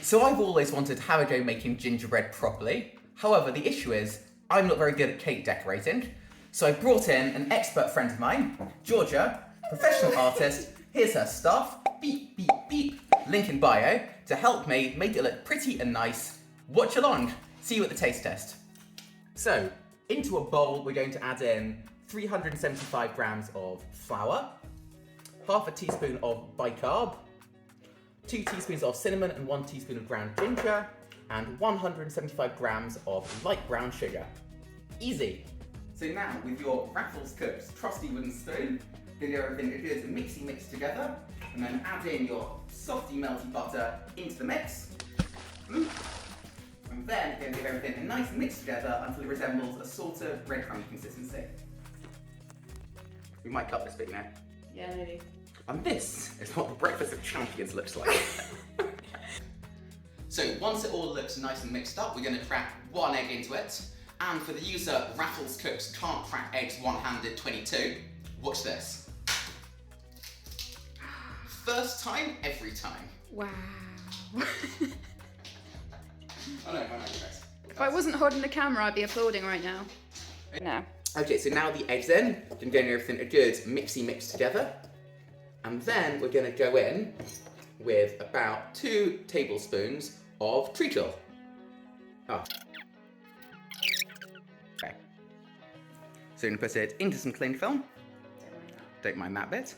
So I've always wanted to have a go making gingerbread properly. However, the issue is I'm not very good at cake decorating. So I brought in an expert friend of mine, Georgia, professional artist. Here's her stuff, beep, beep, beep, link in bio, to help me make it look pretty and nice. Watch along, see you at the taste test. So, into a bowl we're going to add in 375 grams of flour, half a teaspoon of bicarb, 2 teaspoons of cinnamon and 1 teaspoon of ground ginger, and 175 grams of light brown sugar. Easy. So now, with your Raffles Cook's trusty wooden spoon, then everything is mixy mix together, and then add in your softy melty butter into the mix. And then you're going to give everything a nice mix together until it resembles a sort of breadcrumb consistency. We might cut this bit now. Yeah, maybe. And this is what the breakfast of champions looks like. So once it all looks nice and mixed up, we're going to crack 1 egg into it. And for the user Raffles Cooks can't crack eggs one-handed 22, watch this. First time, every time. Wow. Oh no, Chris. If I wasn't holding the camera, I'd be applauding right now. No. Okay, so now the egg's in, then getting everything a good mixy mix together. And then we're going to go in with about 2 tablespoons of treacle. Oh. Okay. So we're going to put it into some cling film. Don't mind that bit.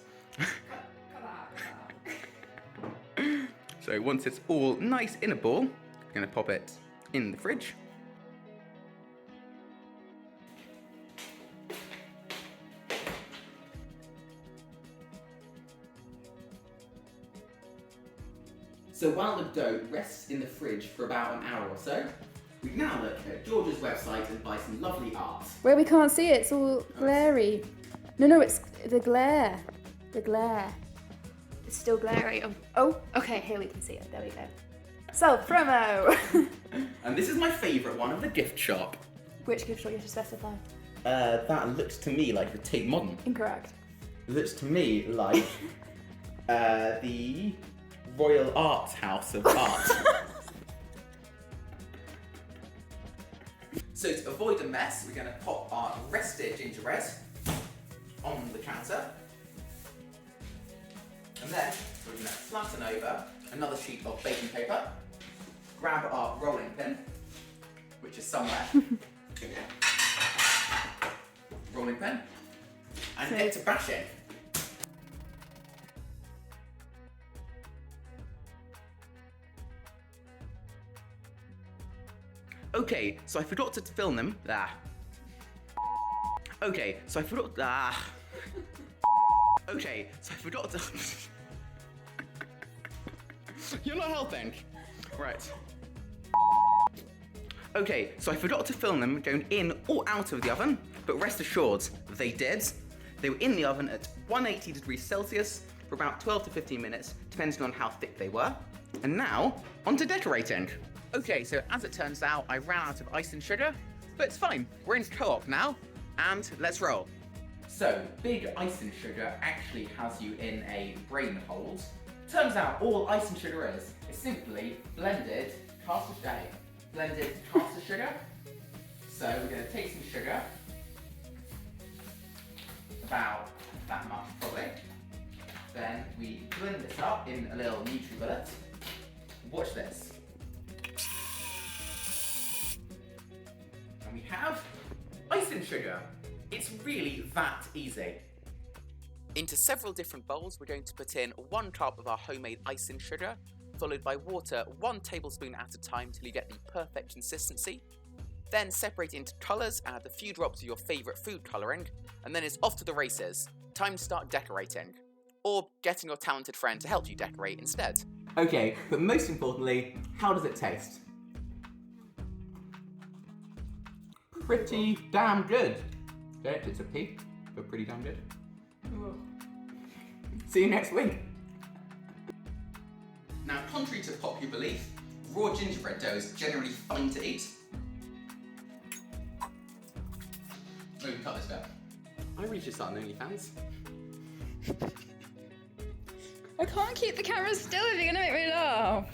So once it's all nice in a ball, we're going to pop it in the fridge. So while the dough rests in the fridge for about an hour or so, we now look at George's website and buy some lovely art. Where we can't see it, it's all glary. No, it's the glare. The glare. It's still glary. Oh, okay, here we can see it. There we go. Self-promo! And this is my favourite one of the gift shop. Which gift shop you have to specify? That looks to me like the Tate Modern. Incorrect. It looks to me like the Royal Arts House of Art. So to avoid a mess, we're going to pop our rested gingerbread on the counter. And then we're going to flatten over another sheet of baking paper, grab our rolling pin, which is somewhere. Rolling pin, and get to bashing. Okay, so I forgot to film them. Okay, so I forgot. Okay, so I forgot to. You're not helping. Right. Okay, so I forgot to film them going in or out of the oven, but rest assured, they did. They were in the oven at 180 degrees Celsius for about 12 to 15 minutes, depending on how thick they were. And now, on to decorating. Okay, so as it turns out, I ran out of ice and sugar, but it's fine. We're in co-op now, and let's roll. So, big ice and sugar actually has you in a brain hold. Turns out all ice and sugar is simply blended caster sugar. So we're going to take some sugar, about that much probably. Then we blend this up in a little NutriBullet. Watch this. And we have ice and sugar. It's really that easy. Into several different bowls, we're going to put in 1 cup of our homemade icing sugar, followed by water 1 tablespoon at a time till you get the perfect consistency. Then separate it into colours, add a few drops of your favourite food colouring, and then it's off to the races. Time to start decorating. Or getting your talented friend to help you decorate instead. Okay, but most importantly, how does it taste? Pretty damn good. Okay, it's a pea, but pretty damn good. See you next week. Now, contrary to popular belief, raw gingerbread dough is generally fine to eat. Oh, we cut this bit. I really should start an OnlyFans. I can't keep the camera still if you're gonna make me laugh.